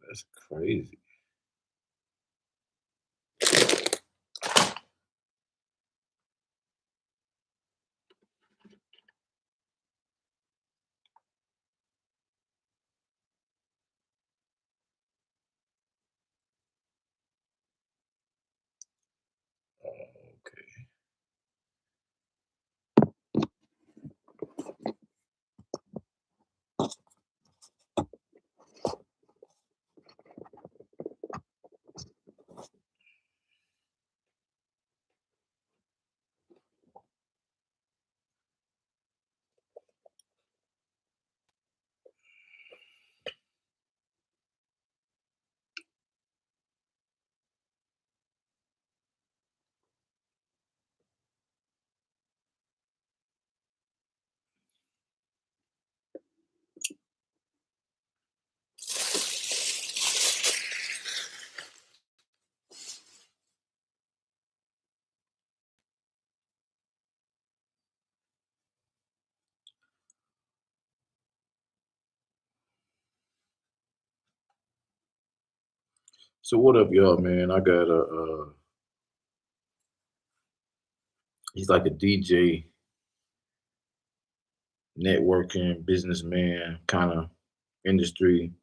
That's crazy. Okay. So what up, y'all, man? I got a he's like a DJ, networking, businessman, kind of industry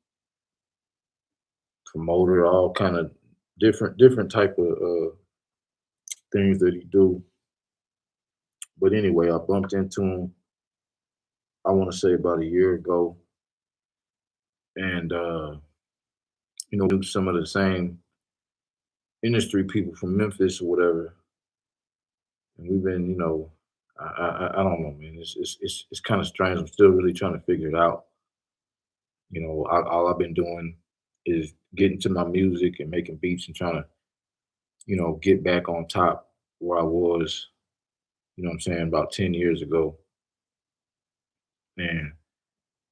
promoter, all kind of different type of things that he do. But anyway, I bumped into him. I want to say about a year ago, and knew some of the same industry people from Memphis or whatever, and we've been, I don't know, man. It's kind of strange. I'm still really trying to figure it out. All I've been doing is getting to my music and making beats and trying to, get back on top where I was, what I'm saying, about 10 years ago. And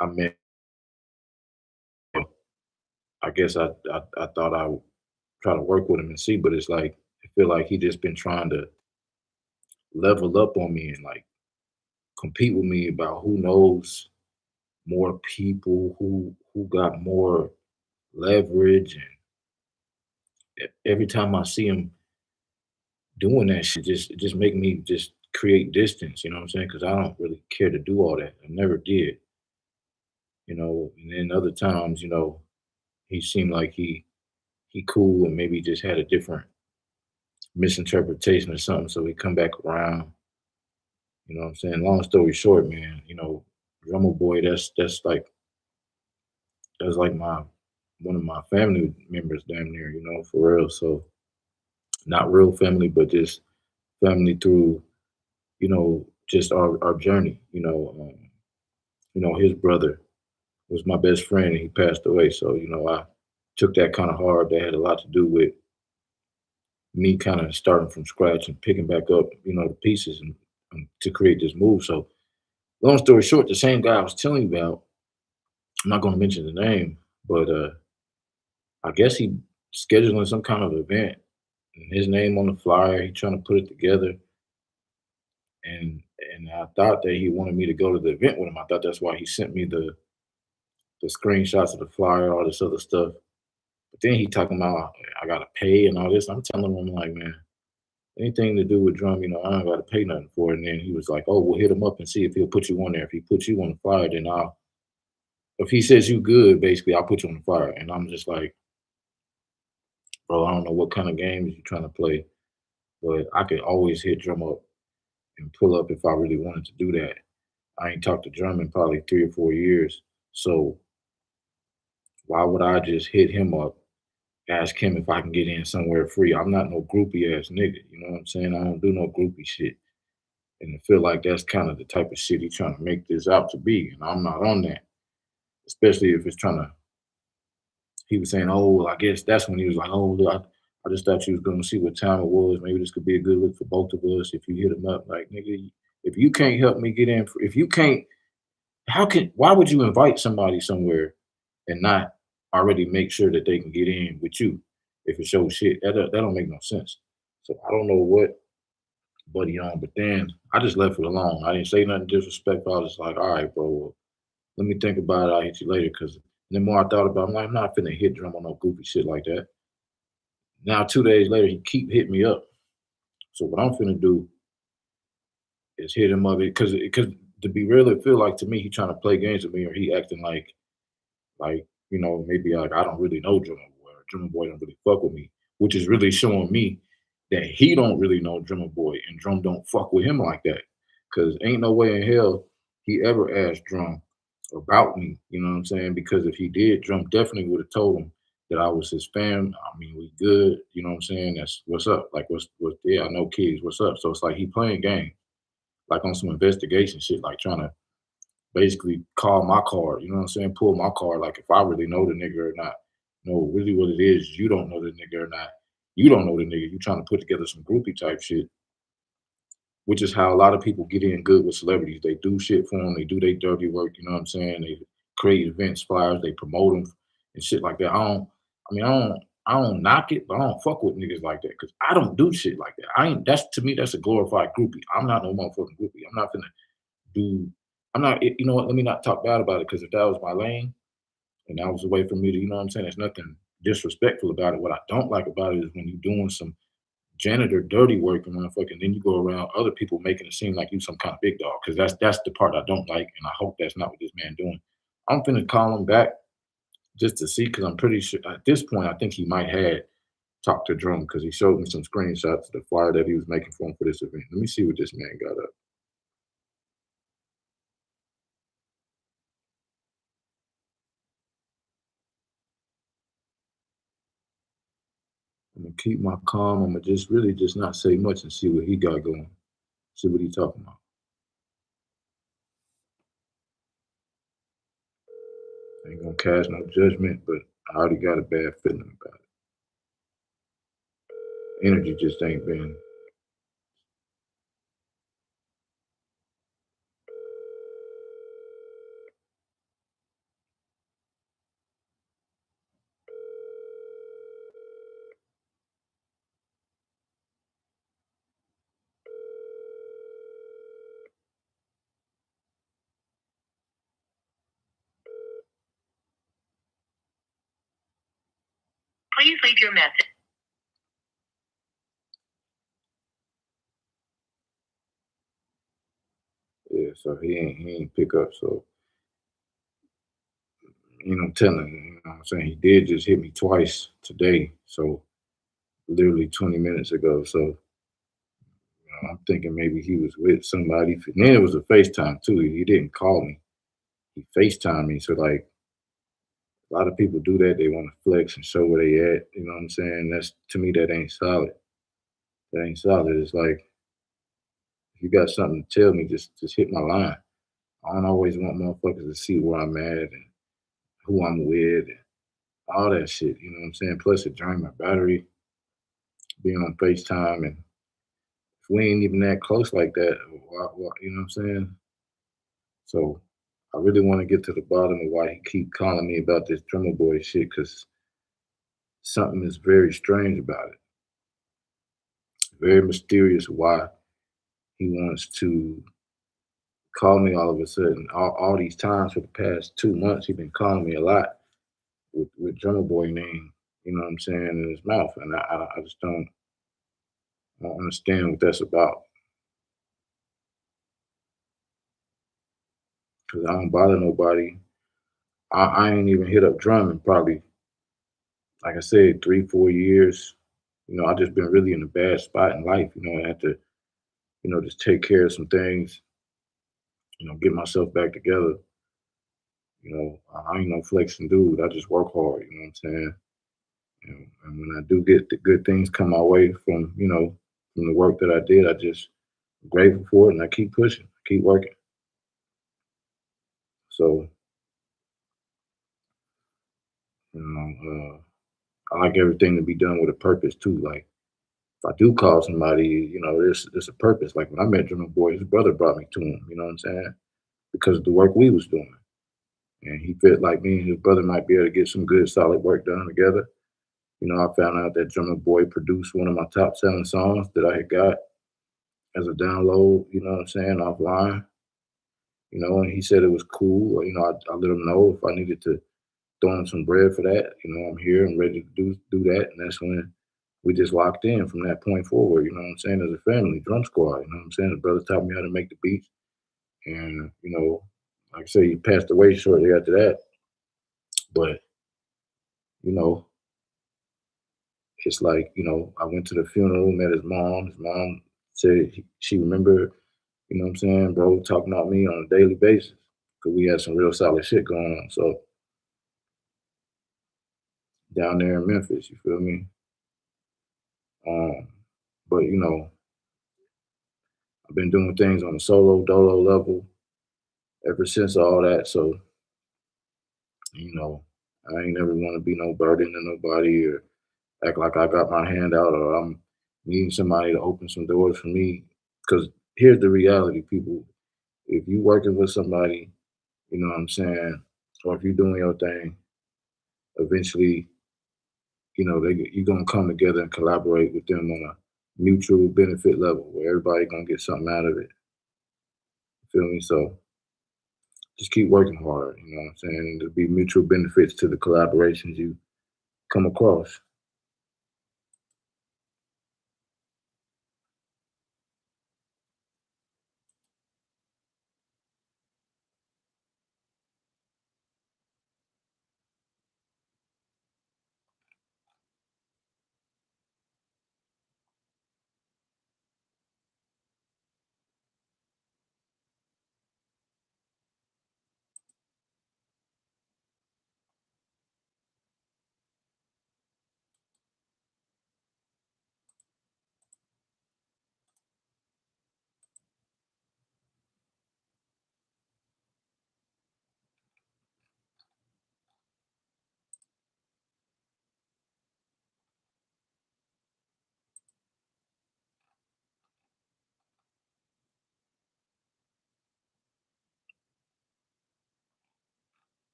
I met, I guess I thought I would try to work with him and see, but it's like, I feel like he just been trying to level up on me and like compete with me about who knows more people, who got more leverage. And every time I see him doing that shit, it just make me just create distance, you know what I'm saying? Because I don't really care to do all that. I never did, and then other times, he seemed like he cool and maybe just had a different misinterpretation or something. So he come back around, you know what I'm saying? Long story short, man, drummer boy, that's like my one of my family members damn near, for real. So not real family, but just family through, just our journey. His brother was my best friend and he passed away. So, I took that kind of hard. That had a lot to do with me kind of starting from scratch and picking back up, the pieces and to create this move. So long story short, the same guy I was telling you about, I'm not going to mention the name, but I guess he scheduling some kind of event and his name on the flyer. He trying to put it together. And I thought that he wanted me to go to the event with him. I thought that's why he sent me the screenshots of the flyer, all this other stuff. But then he talking about I gotta pay and all this. I'm telling him like, man, anything to do with drum, I don't gotta pay nothing for it. And then he was like, oh, we'll hit him up and see if he'll put you on there. If he puts you on the flyer, then I'll. If he says you good, basically, I'll put you on the flyer. And I'm just like, bro, I don't know what kind of games you're trying to play, but I could always hit drum up and pull up if I really wanted to do that. I ain't talked to drum in probably 3 or 4 years. So why would I just hit him up, ask him if I can get in somewhere free? I'm not no groupie ass nigga. You know what I'm saying? I don't do no groupie shit. And I feel like that's kind of the type of shit he's trying to make this out to be. And I'm not on that. Especially if it's trying to, he was saying, oh, well, I guess that's when he was like, oh, look, I just thought you was going to see what time it was. Maybe this could be a good look for both of us if you hit him up. Like, nigga, if you can't help me get in, if you can't, why would you invite somebody somewhere and not already make sure that they can get in with you if it shows shit? That don't make no sense. So I don't know what buddy on, but then I just left it alone. I didn't say nothing disrespectful. I was just like, all right, bro, well, let me think about it. I'll hit you later because And the more I thought about it, I'm like, I'm not finna hit drum on no goofy shit like that. Now 2 days later, he keep hitting me up. So what I'm finna do is hit him up because to be real, it feel like to me he trying to play games with me or he acting like maybe like I don't really know Drummer Boy or Drummer Boy don't really fuck with me, which is really showing me that he don't really know Drummer Boy and Drum don't fuck with him like that. Cause ain't no way in hell he ever asked Drum about me. You know what I'm saying? Because if he did, Drum definitely would have told him that I was his fan. I mean, we good. You know what I'm saying? That's what's up. Like what's yeah, I know kids. What's up? So it's like he playing game, like on some investigation shit, like trying to basically call my card, you know what I'm saying? Pull my card, like if I really know the nigga or not. No, really what it is, you don't know the nigga or not. You don't know the nigga. You trying to put together some groupie type shit, which is how a lot of people get in good with celebrities. They do shit for them. They do their dirty work. You know what I'm saying? They create events, flyers. They promote them and shit like that. I mean, I don't knock it, but I don't fuck with niggas like that because I don't do shit like that. I ain't. That's to me, that's a glorified groupie. I'm not no motherfucking groupie. I'm not finna do I'm not you know what, let me not talk bad about it because if that was my lane and that was a way for me to, you know what I'm saying, there's nothing disrespectful about it. What I don't like about it is when you're doing some janitor dirty work and motherfucking then you go around other people making it seem like you some kind of big dog. Cause that's the part I don't like. And I hope that's not what this man doing. I'm finna call him back just to see because I'm pretty sure at this point I think he might had talked to Drum because he showed me some screenshots of the flyer that he was making for him for this event. Let me see what this man got up. I'm gonna keep my calm. I'm gonna just really just not say much and see what he got going. See what he talking about. I ain't gonna cast no judgment, but I already got a bad feeling about it. Energy just ain't been. Please leave your message. Yeah, so he ain't pick up. So I'm telling you, you know what I'm saying? He did just hit me twice today. So literally 20 minutes ago. So I'm thinking maybe he was with somebody. And then it was a FaceTime too. He didn't call me. He FaceTimed me. So like a lot of people do that. They want to flex and show where they at. You know what I'm saying? That's to me that ain't solid. That ain't solid. It's like if you got something to tell me, just hit my line. I don't always want motherfuckers to see where I'm at and who I'm with and all that shit. You know what I'm saying? Plus it drained my battery being on FaceTime and if we ain't even that close like that, you know what I'm saying? So I really want to get to the bottom of why he keep calling me about this drummer boy shit because something is very strange about it. Very mysterious why he wants to call me all of a sudden. All these times for the past 2 months, he been calling me a lot with drummer boy name. You know what I'm saying in his mouth, and I just don't understand what that's about. Cause I don't bother nobody. I ain't even hit up drum in probably, like I said, 3 4 years. I just been really in a bad spot in life. I had to just take care of some things. Get myself back together. I ain't no flexing dude. I just work hard. You know what I'm saying? And when I do get the good things come my way from the work that I did, I just grateful for it and I keep pushing, keep working. So, you know, I like everything to be done with a purpose too. Like if I do call somebody, there's a purpose. Like when I met Drummer Boy, his brother brought me to him, you know what I'm saying? Because of the work we was doing. And he felt like me and his brother might be able to get some good solid work done together. I found out that Drummer Boy produced one of my top selling songs that I had got as a download, you know what I'm saying, offline. And he said it was cool. I let him know if I needed to throwing some bread for that. I'm here and ready to do that, and that's when we just locked in from that point forward. You know what I'm saying? As a family, drum squad. You know what I'm saying? The brother taught me how to make the beats, and like I say, he passed away shortly after that. But you know, it's like I went to the funeral, met his mom. His mom said she remembered. You know what I'm saying, bro? Talking about me on a daily basis because we had some real solid shit going on. So down there in Memphis, you feel me? Um, but I've been doing things on a solo dolo level ever since all that. So you know, I ain't never want to be no burden to nobody or act like I got my hand out or I'm needing somebody to open some doors for me. Because here's the reality, people. If you working with somebody, you know what I'm saying, or if you're doing your thing, eventually, you're gonna come together and collaborate with them on a mutual benefit level where everybody gonna get something out of it. You feel me? So just keep working hard, you know what I'm saying? And there'll be mutual benefits to the collaborations you come across.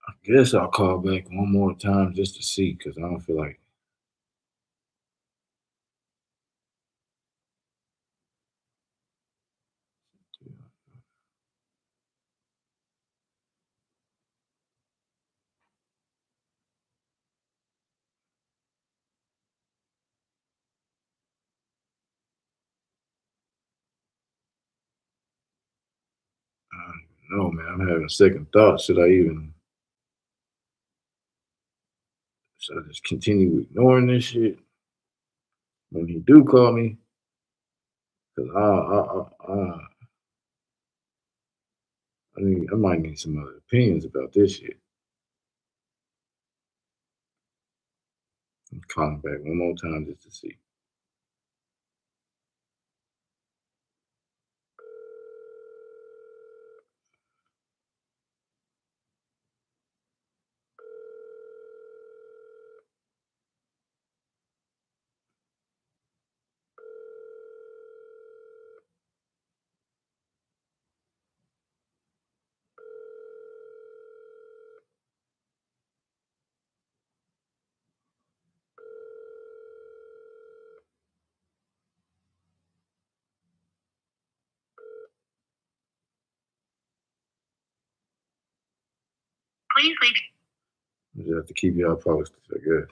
I guess I'll call back one more time just to see because I don't feel like I don't even know, man. I'm having second thoughts. Should I just continue ignoring this shit when he do call me? Because I might need some other opinions about this shit. I'm calling back one more time just to see. Please leave. I just have to keep y'all posted, I guess.